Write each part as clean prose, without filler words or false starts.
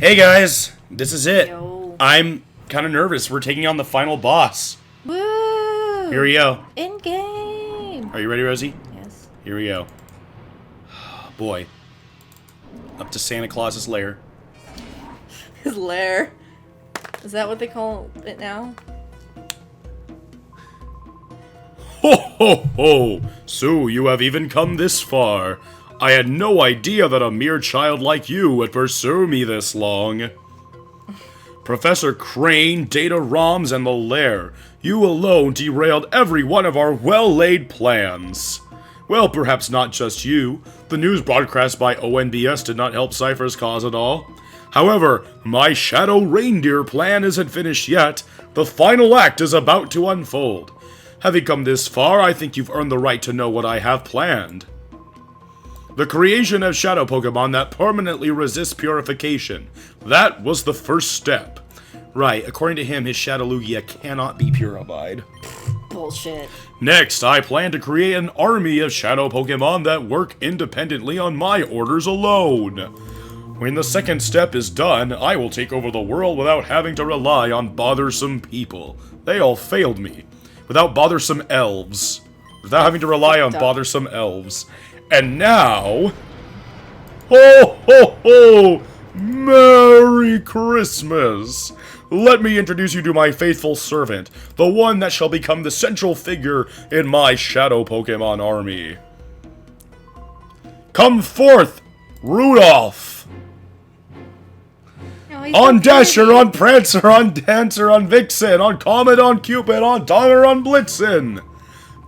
Hey guys, this is it. Yo. I'm kind of nervous. We're taking on the final boss. Woo! Here we go. In game. Are you ready, Rosie? Yes. Here we go. Boy. Up to Santa Claus's lair. His lair. Is that what they call it now? Ho ho ho! So you have even come this far. I had no idea that a mere child like you would pursue me this long. Professor Crane, Data ROMs, and the lair. You alone derailed every one of our well-laid plans. Well, perhaps not just you. The news broadcast by ONBS did not help Cypher's cause at all. However, my Shadow Reindeer plan isn't finished yet. The final act is about to unfold. Having come this far, I think you've earned the right to know what I have planned. The creation of Shadow Pokemon that permanently resist purification. That was the first step. Right, according to him, his Shadow Lugia cannot be purified. Bullshit. Next, I plan to create an army of Shadow Pokemon that work independently on my orders alone. When the second step is done, I will take over the world without having to rely on bothersome people. They all failed me. Without bothersome elves. Without having to rely on bothersome elves. And now... Ho ho ho! Merry Christmas! Let me introduce you to my faithful servant, the one that shall become the central figure in my Shadow Pokemon army. Come forth, Rudolph! On Dasher, on Prancer, on Dancer, on Vixen, on Comet, on Cupid, on Donner, on Blitzen.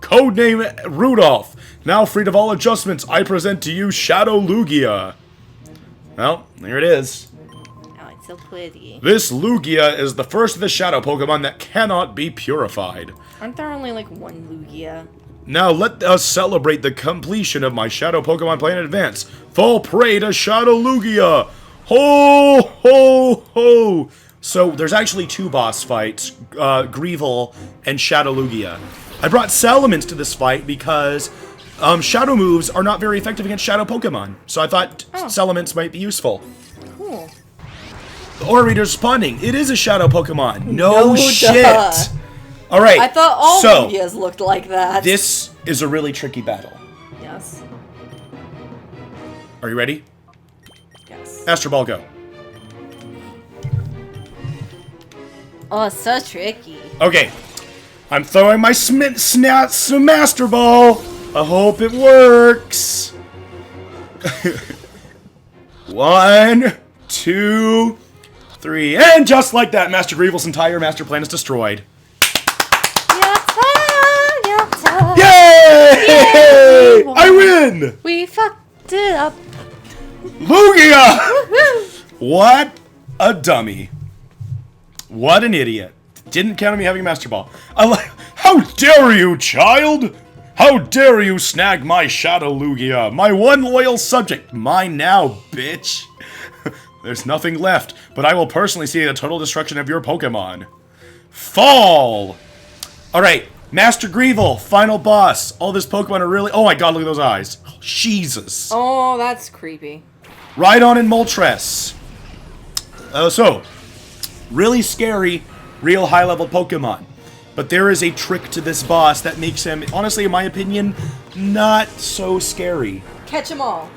Codename Rudolph. Now freed of all adjustments, I present to you Shadow Lugia. Well, there it is. Oh, it's so pretty. This Lugia is the first of the Shadow Pokemon that cannot be purified. Aren't there only like one Lugia? Now let us celebrate the completion of my Shadow Pokemon plan in advance. Fall prey to Shadow Lugia. Ho ho ho! So there's actually two boss fights, Greevil and Shadow Lugia. I brought Salamence to this fight because Shadow moves are not very effective against Shadow Pokemon. So I thought Salamence might be useful. Cool. The Aura Reader's responding. It is a Shadow Pokemon. No shit. Duh. Alright. I thought all Lugias looked like that. This is a really tricky battle. Yes. Are you ready? Yes. Master Ball, go. Oh, it's so tricky. Okay. I'm throwing my Master Ball. I hope it works. 1, 2, 3, and just like that, Master Greevil's entire master plan is destroyed. Yatta! Yay! Yay! I win! We fucked it up. Lugia! Woohoo! What a dummy. What an idiot. Didn't count on me having a Master Ball. How dare you, child! How dare you snag my Shadow Lugia, my one loyal subject. Mine now, bitch. There's nothing left, but I will personally see the total destruction of your Pokemon. Fall! Alright, Master Greevil, final boss. All this Pokemon are really... Oh my god, look at those eyes. Oh, Jesus. Oh, that's creepy. Rhydon and Moltres. So, really scary, real high-level Pokemon. But there is a trick to this boss that makes him, honestly, in my opinion, not so scary. Catch them all.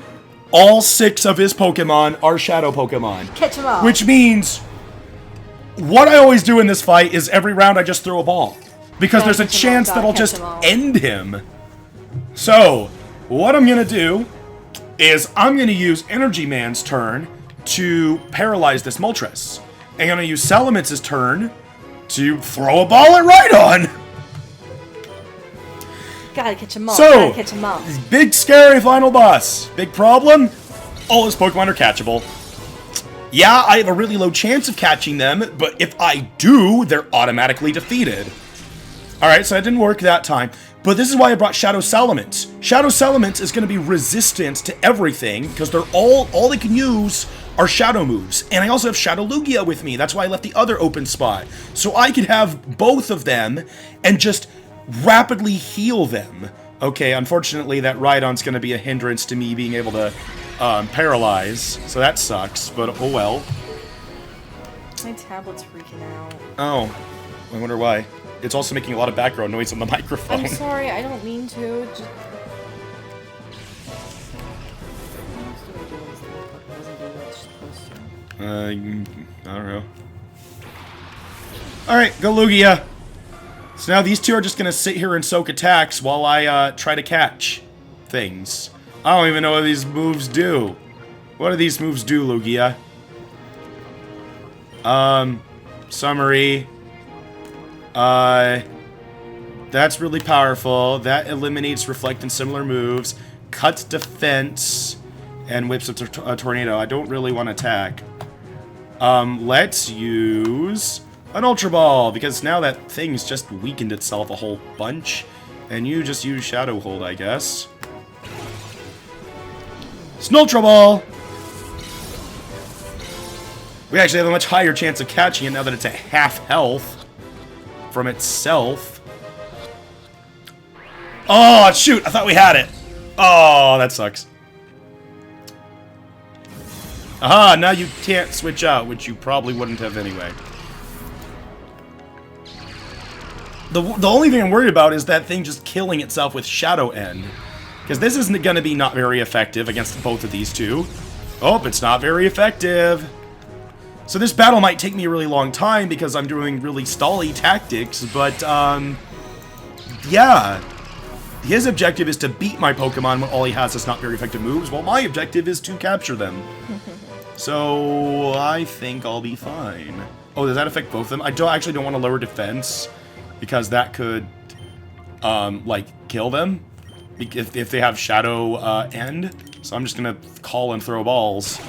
All 6 of his Pokemon are Shadow Pokemon. Catch them all. Which means, what I always do in this fight is every round I just throw a ball. Because there's a chance that I'll just end him. So, what I'm going to do is I'm going to use Energy Man's turn to paralyze this Moltres. I'm going to use Salamence's turn to throw a ball at Rhydon. Gotta catch them all. So, gotta catch them all. Big scary final boss. Big problem? All his Pokemon are catchable. Yeah, I have a really low chance of catching them, but if I do, they're automatically defeated. Alright, so that didn't work that time. But this is why I brought Shadow Salamence. Shadow Salamence is going to be resistant to everything, because they're all they can use are Shadow moves. And I also have Shadow Lugia with me. That's why I left the other open spot. So I could have both of them and just rapidly heal them. Okay, unfortunately that Rhydon's going to be a hindrance to me being able to paralyze. So that sucks, but oh well. My tablet's freaking out. Oh, I wonder why. It's also making a lot of background noise on the microphone. I'm sorry, I don't mean to. Just... I don't know. Alright, go Lugia. So now these two are just gonna sit here and soak attacks while I try to catch things. I don't even know what these moves do. What do these moves do, Lugia? Summary. That's really powerful. That eliminates reflect and similar moves. Cut defense. And whips a tornado. I don't really want to attack. Let's use an Ultra Ball, because now that thing's just weakened itself a whole bunch. And you just use Shadow Hold, I guess. It's an Ultra Ball! We actually have a much higher chance of catching it now that it's at half health from itself. Oh, shoot! I thought we had it! Oh, that sucks. Aha, now you can't switch out, which you probably wouldn't have anyway. The only thing I'm worried about is that thing just killing itself with Shadow End. Because this isn't going to be not very effective against both of these two. Oh, it's not very effective. So this battle might take me a really long time because I'm doing really stally tactics, but, yeah. His objective is to beat my Pokemon when all he has is not very effective moves, while my objective is to capture them. So, I think I'll be fine. Oh, does that affect both of them? I actually don't want to lower defense, because that could, like, kill them if they have Shadow End. So I'm just gonna call and throw balls.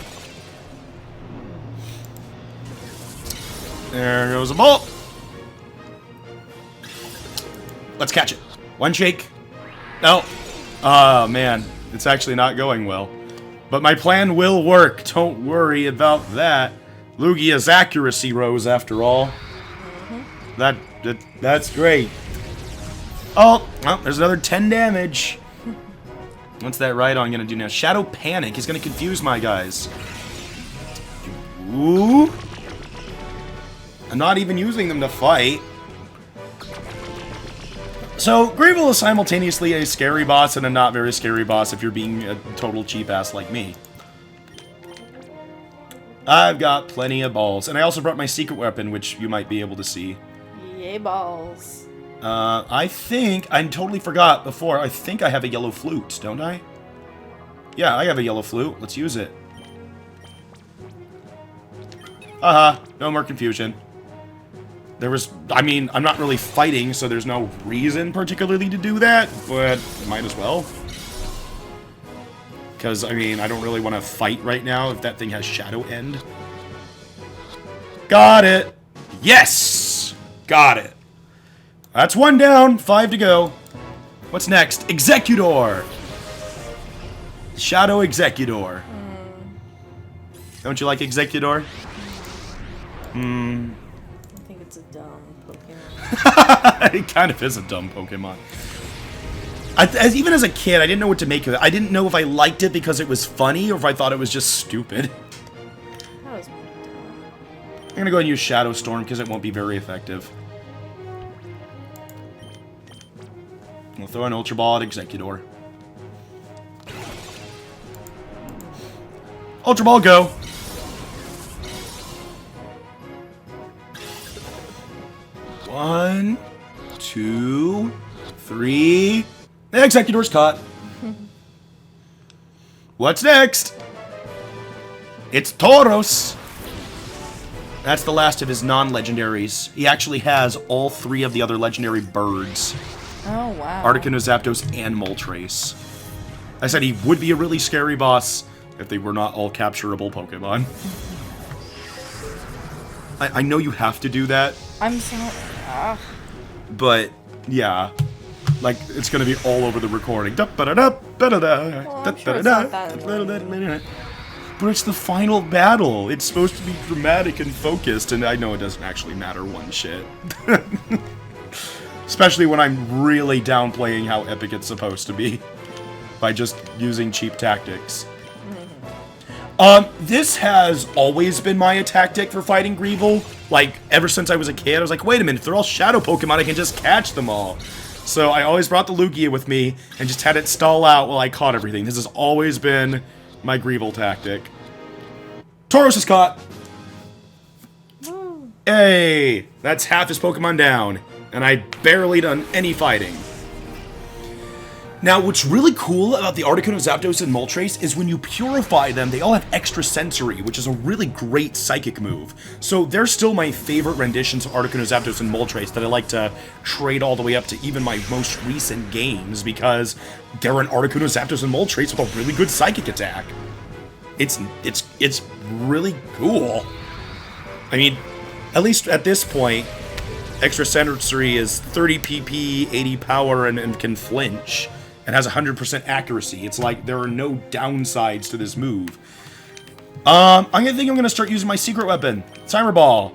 There goes a ball. Let's catch it. One shake. No. Oh, man. It's actually not going well. But my plan will work. Don't worry about that. Lugia's accuracy rose after all. That's great. Oh, well, there's another 10 damage. What's that Rhydon gonna do now? Shadow Panic. He's gonna confuse my guys. Ooh. I'm not even using them to fight. So, Greevil is simultaneously a scary boss and a not very scary boss if you're being a total cheap ass like me. I've got plenty of balls. And I also brought my secret weapon, which you might be able to see. Yay, balls. I think, I totally forgot before, I think I have a yellow flute, don't I? Yeah, I have a yellow flute. Let's use it. No more confusion. There was, I mean, I'm not really fighting, so there's no reason particularly to do that, but might as well. Because, I mean, I don't really want to fight right now if that thing has Shadow End. Got it! Yes! Got it. That's one down, 5 to go. What's next? Executor! Shadow Executor. Don't you like Executor? It's a dumb Pokemon. It kind of is a dumb Pokemon. Even as a kid, I didn't know what to make of it. I didn't know if I liked it because it was funny or if I thought it was just stupid. That was dumb. I'm gonna go ahead and use Shadow Storm because it won't be very effective. I'll throw an Ultra Ball at Executor. Ultra Ball, go! One, two, three. The Executor's caught. What's next? It's Tauros. That's the last of his non-legendaries. He actually has all 3 of the other legendary birds. Oh, wow. Articuno, Zapdos, and Moltres. I said he would be a really scary boss if they were not all capturable Pokemon. I know you have to do that. I'm sorry. But, yeah. Like, it's gonna be all over the recording. But it's the final battle. It's supposed to be dramatic and focused, and I know it doesn't actually matter one shit. Especially when I'm really downplaying how epic it's supposed to be. By just using cheap tactics. This has always been my tactic for fighting Greevil. Like, ever since I was a kid, I was like, wait a minute, if they're all shadow Pokemon, I can just catch them all. So I always brought the Lugia with me and just had it stall out while I caught everything. This has always been my Greevil tactic. Tauros is caught! Woo. Hey! That's half his Pokemon down. And I barely done any fighting. Now, what's really cool about the Articuno, Zapdos, and Moltres is when you purify them, they all have extra sensory, which is a really great psychic move. So they're still my favorite renditions of Articuno, Zapdos, and Moltres that I like to trade all the way up to even my most recent games, because they're an Articuno, Zapdos, and Moltres with a really good psychic attack. It's really cool. I mean, at least at this point, extra sensory is 30 PP, 80 power, and can flinch. And has 100% accuracy. It's like there are no downsides to this move. I'm gonna start using my secret weapon, Timer Ball.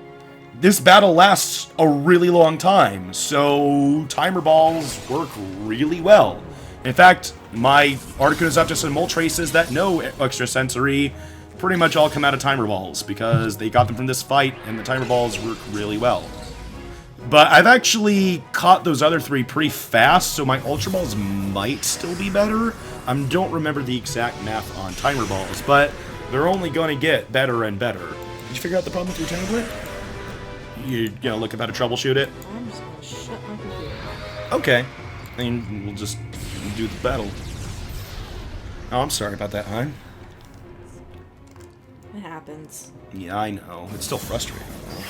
This battle lasts a really long time, so Timer Balls work really well. In fact, my Articuno, Zapdos, and Moltres that know extra sensory pretty much all come out of Timer Balls because they got them from this fight, and the Timer Balls work really well. But I've actually caught those other three pretty fast, so my Ultra Balls might still be better. I don't remember the exact math on Timer Balls, but they're only going to get better and better. Did you figure out the problem with your tablet? You gonna look at how to troubleshoot it? I'm just gonna shut my computer. Okay. I mean, we'll just do the battle. Oh, I'm sorry about that, hon. It happens. Yeah, I know. It's still frustrating, though.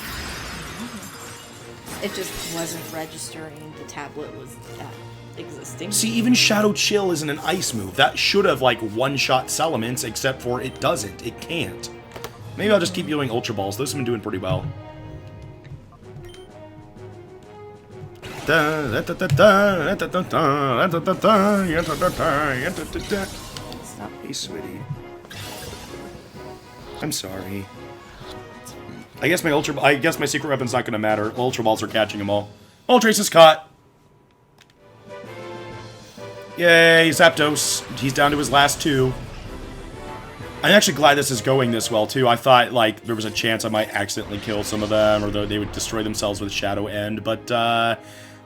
It just wasn't registering. The tablet was existing. See, even Shadow Chill isn't an ice move. That should have, like, one-shot Salamence, except for it doesn't. It can't. Maybe I'll just keep doing Ultra Balls. Those have been doing pretty well. Stop. Hey, sweetie. I'm sorry. I guess my secret weapon's not gonna matter. Ultra Balls are catching them all. Moltres is caught. Yay, Zapdos. He's down to his last two. I'm actually glad this is going this well, too. I thought, like, there was a chance I might accidentally kill some of them, or they would destroy themselves with Shadow End, but,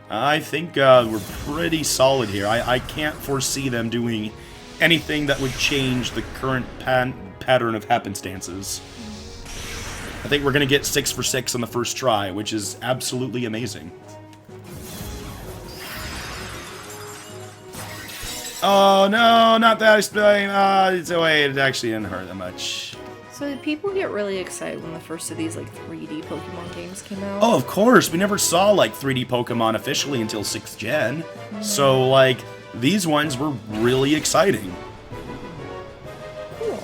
I think, we're pretty solid here. I can't foresee them doing anything that would change the current pattern of happenstances. I think we're going to get 6 for 6 on the first try, which is absolutely amazing. Oh, no, not that explain. It's a way it actually didn't hurt that much. So did people get really excited when the first of these, like, 3D Pokemon games came out? Oh, of course. We never saw, like, 3D Pokemon officially until 6th Gen. So, like, these ones were really exciting. Cool.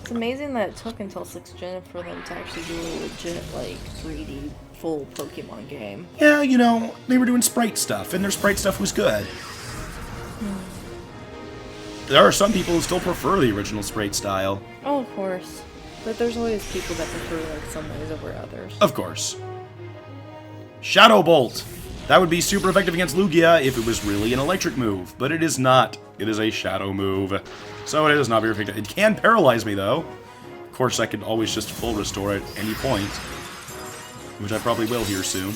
It's amazing that it took until 6th Gen for them to actually do a legit, like, 3D full Pokemon game. Yeah, you know, they were doing sprite stuff, and their sprite stuff was good. There are some people who still prefer the original sprite style. Oh, of course. But there's always people that prefer, like, some ways over others. Of course. Shadow Bolt. That would be super effective against Lugia if it was really an electric move, but it is not. It is a shadow move. So it is not very effective. It can paralyze me, though. Of course, I can always just full restore at any point, which I probably will here soon.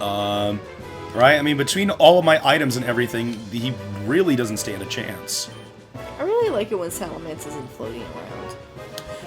Right? I mean, between all of my items and everything, he really doesn't stand a chance. I really like it when Salamence isn't floating around.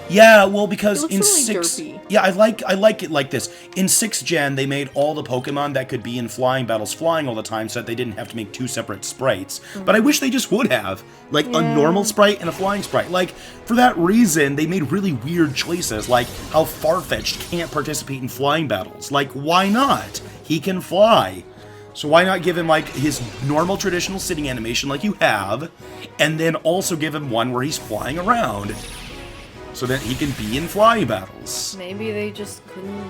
Yeah, well, because It in looks really 6... derpy. Yeah, I like it like this. In 6th Gen, they made all the Pokemon that could be in flying battles flying all the time so that they didn't have to make 2 separate sprites. But I wish they just would have. Like, a normal sprite and a flying sprite. Like, for that reason, they made really weird choices, like how Farfetch'd can't participate in flying battles. Like, why not? He can fly. So why not give him, like, his normal traditional sitting animation like you have, and then also give him one where he's flying around, so that he can be in flying battles. Maybe they just didn't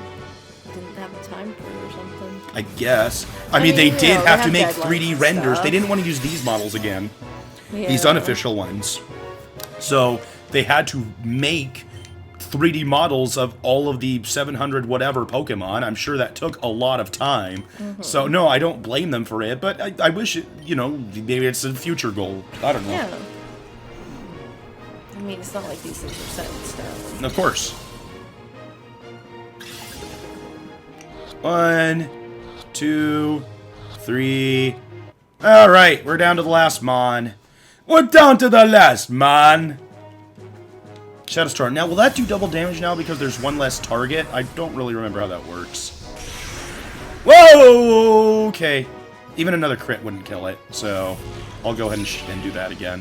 have the time for it or something. I guess. I mean, they you did know, have they to make have 3D deadlines renders. and stuff. They didn't want to use these models again. These Yeah. unofficial ones. So they had to make 3D models of all of the 700 whatever Pokemon. I'm sure that took a lot of time. So, no, I don't blame them for it, but I wish, maybe it's a future goal. I don't know. Yeah. I mean, it's not like these things are set in stone. Of course. 1, 2, 3. Alright, we're down to the last Mon. We're down to the last Mon. Shadow Storm. Now, will that do double damage now because there's one less target? I don't really remember how that works. Whoa! Okay. Even another crit wouldn't kill it, so I'll go ahead and do that again.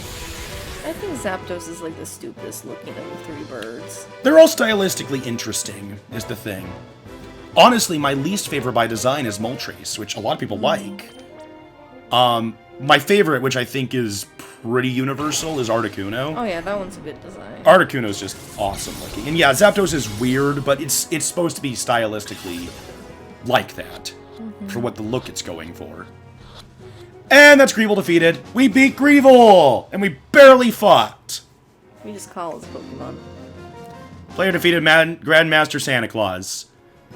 I think Zapdos is like the stupidest looking of the 3 birds. They're all stylistically interesting, is the thing. Honestly, my least favorite by design is Moltres, which a lot of people like. My favorite, which I think is pretty universal, is Articuno. Oh yeah, that one's a good design. Articuno's just awesome looking. And yeah, Zapdos is weird, but it's supposed to be stylistically like that. For what the look it's going for. And that's Greevil defeated. We beat Greevil! And we barely fought. We just call his Pokemon. Player defeated Grand Master Santa Claus.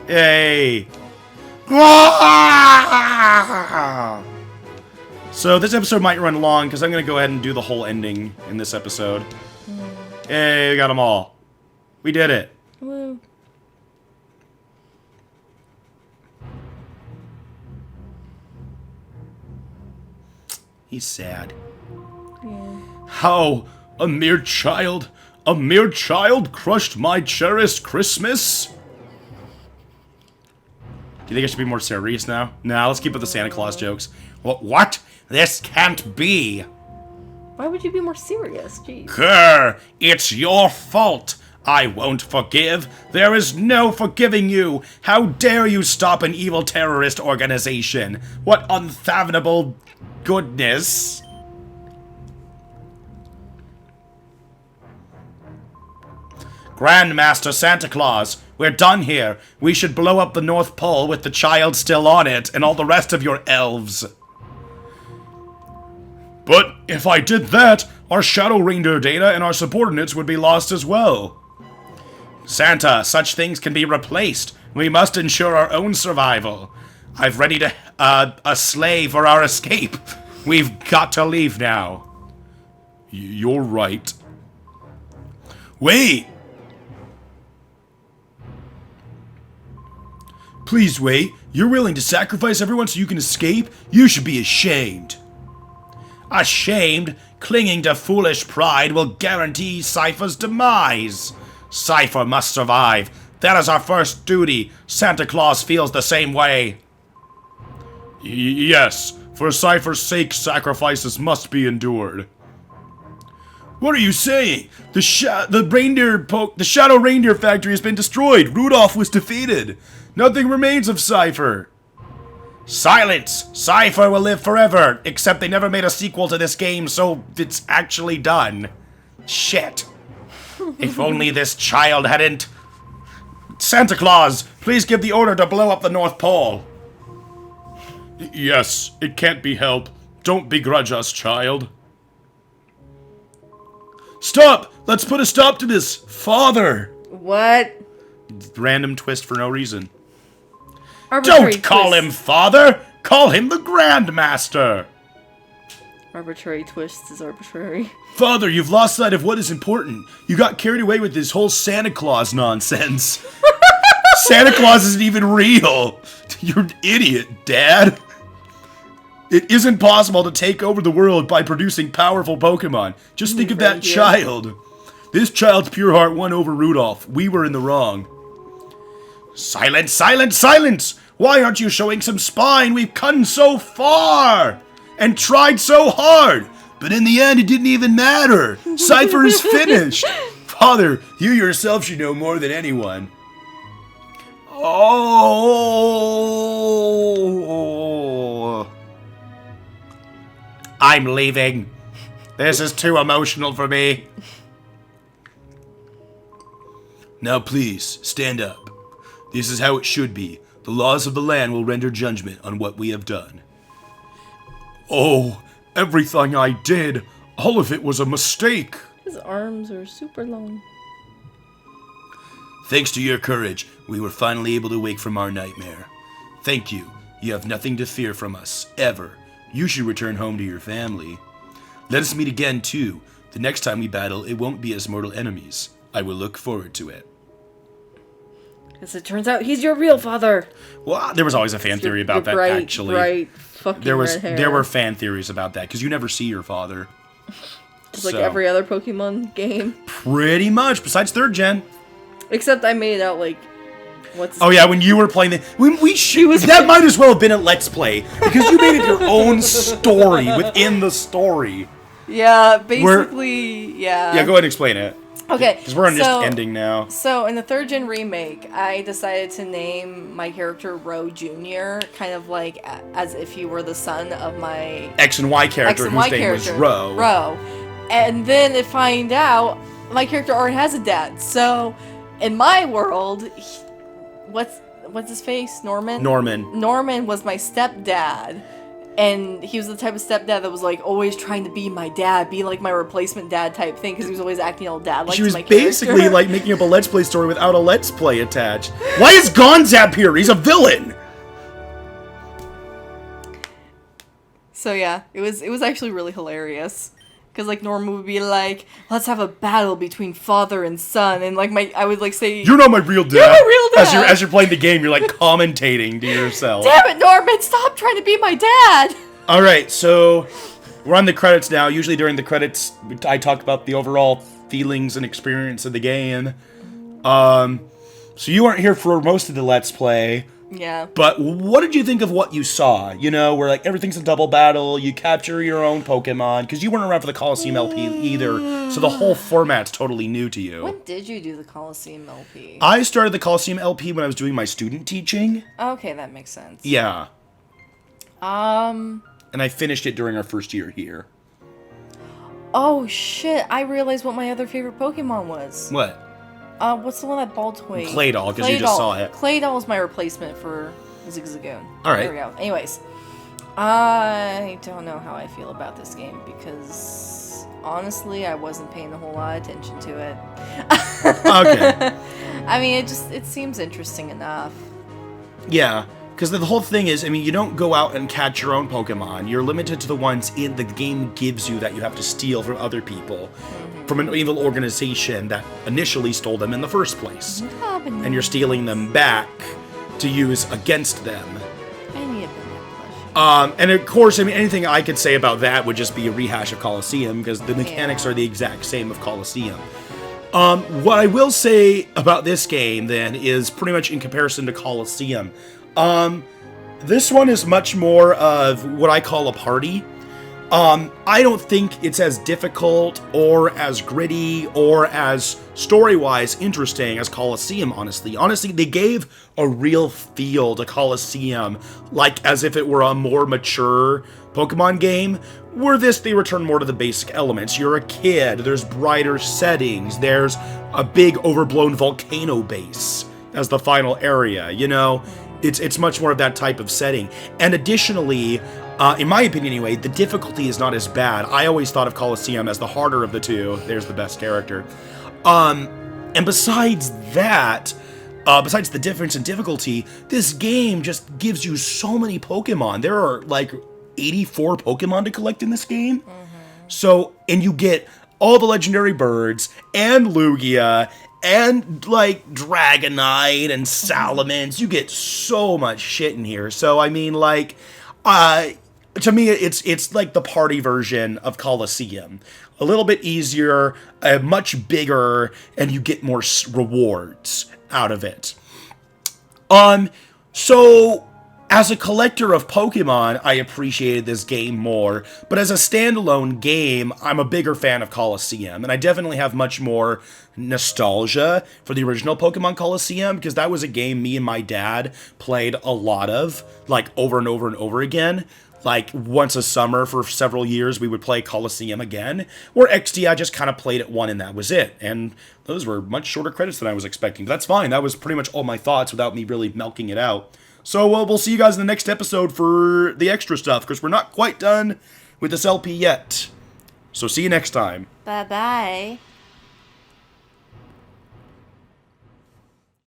Yay! So this episode might run long, because I'm going to go ahead and do the whole ending in this episode. Hey, we got them all. We did it. Woo. He's sad. Yeah. How a mere child crushed my cherished Christmas? Do you think I should be more serious now? Nah, let's keep with the Santa Claus jokes. What? This can't be. Why would you be more serious? Jeez. Grr, it's your fault. I won't forgive. There is no forgiving you. How dare you stop an evil terrorist organization? What unfathomable goodness. Grand Master Santa Claus, we're done here. We should blow up the North Pole with the child still on it and all the rest of your elves. But if I did that, our Shadow Reindeer data and our subordinates would be lost as well. Santa, such things can be replaced. We must ensure our own survival. I've readied a sleigh for our escape. We've got to leave now. You're right. Wait! Please wait. You're willing to sacrifice everyone so you can escape? You should be ashamed. Ashamed? Clinging to foolish pride will guarantee Cypher's demise. Cypher must survive. That is our first duty. Santa Claus feels the same way. Yes, for Cypher's sake, sacrifices must be endured. What are you saying? The Shadow Reindeer factory has been destroyed. Rudolph was defeated. Nothing remains of Cypher. Silence! Cypher will live forever, except they never made a sequel to this game, so it's actually done. Shit. If only this child hadn't... Santa Claus, please give the order to blow up the North Pole. Yes, it can't be helped. Don't begrudge us, child. Stop! Let's put a stop to this! Father! What? Random twist for no reason. Arbitrary Don't call twist. him father! Call him the Grand Master! Arbitrary twist is arbitrary. Father, you've lost sight of what is important. You got carried away with this whole Santa Claus nonsense. Santa Claus isn't even real. You're an idiot, Dad. It isn't possible to take over the world by producing powerful Pokemon. Just think of that child. This child's pure heart won over Rudolph. We were in the wrong. Silence, silence, silence! Why aren't you showing some spine? We've come so far! And tried so hard! But in the end, it didn't even matter! Cypher is finished! Father, you yourself should know more than anyone. Oh... I'm leaving. This is too emotional for me. Now please, stand up. This is how it should be. The laws of the land will render judgment on what we have done. Oh, everything I did, all of it was a mistake. His arms are super long. Thanks to your courage, we were finally able to wake from our nightmare. Thank you. You have nothing to fear from us, ever. You should return home to your family. Let us meet again, too. The next time we battle, it won't be as mortal enemies. I will look forward to it. As it turns out, he's your real father. Well, there was always a fan theory about that, actually. Right, fucking red hair. There were fan theories about that, because you never see your father. Just like every other Pokemon game. Pretty much, besides 3rd gen. Except I made it out, like, yeah, when you were playing that might as well have been a Let's Play, because you made it your own story within the story. Yeah, basically, yeah. Yeah, go ahead and explain it. Okay. Because we're just ending now. So, in the 3rd gen remake, I decided to name my character Ro Jr., kind of like as if he were the son of my X and Y character, whose name was Ro. Ro. And then to find out, my character already has a dad. So, in my world, what's his face? Norman? Norman was my stepdad. And he was the type of stepdad that was, like, always trying to be my dad, be, like, my replacement dad type thing, because he was always acting all dad-like to my character. She was basically, like, making up a Let's Play story without a Let's Play attached. Why is Gonzap here? He's a villain! So, yeah, it was actually really hilarious. Because, like, Norman would be like, let's have a battle between father and son, and, like, I would, like, say... You're not my real dad! You're my real dad! As you're playing the game, you're, like, commentating to yourself. Damn it, Norman! Stop trying to be my dad! Alright, so... We're on the credits now. Usually during the credits, I talk about the overall feelings and experience of the game. So you weren't here for most of the Let's Play. Yeah. But what did you think of what you saw? You know, where, like, everything's a double battle, you capture your own Pokemon, because you weren't around for the Coliseum LP either, so the whole format's totally new to you. When did you do the Coliseum LP? I started the Coliseum LP when I was doing my student teaching. Okay, that makes sense. Yeah. And I finished it during our first year here. Oh, shit, I realized what my other favorite Pokemon was. What? What's the one that Baltoy? Claydol, because you just saw it. Claydol is my replacement for Zigzagoon. Alright. There we go. Anyways, I don't know how I feel about this game, because honestly, I wasn't paying a whole lot of attention to it. Okay. I mean, it seems interesting enough. Yeah. Because the whole thing is, I mean, you don't go out and catch your own Pokemon. You're limited to the ones in the game gives you that you have to steal from other people. From an evil organization that initially stole them in the first place. And you're stealing them back to use against them. I need a banana plushie. And of course, I mean, anything I could say about that would just be a rehash of Coliseum, because the mechanics are the exact same of Coliseum. What I will say about this game, then, is pretty much in comparison to Coliseum. This one is much more of what I call a party. I don't think it's as difficult or as gritty or as story-wise interesting as Coliseum, honestly. Honestly, they gave a real feel to Coliseum, like as if it were a more mature Pokemon game, where they return more to the basic elements. You're a kid, there's brighter settings, there's a big overblown volcano base as the final area, you know? It's much more of that type of setting. And additionally, in my opinion anyway, the difficulty is not as bad. I always thought of Coliseum as the harder of the two. There's the best character. And besides that, besides the difference in difficulty, this game just gives you so many Pokemon. There are like 84 Pokemon to collect in this game. So, and you get all the legendary birds, and Lugia, and, like, Dragonite, and Salamence. You get so much shit in here. So, I mean, like, to me, it's like the party version of Coliseum. A little bit easier, much bigger, and you get more rewards out of it. So, as a collector of Pokemon, I appreciated this game more, but as a standalone game, I'm a bigger fan of Coliseum, and I definitely have much more nostalgia for the original Pokemon Coliseum, because that was a game me and my dad played a lot of, like, over and over and over again. Like, once a summer for several years, we would play Coliseum again, where XD, I just kind of played it one and that was it, and those were much shorter credits than I was expecting, but that's fine. That was pretty much all my thoughts without me really milking it out. So, we'll see you guys in the next episode for the extra stuff, because we're not quite done with this LP yet. So, see you next time. Bye-bye.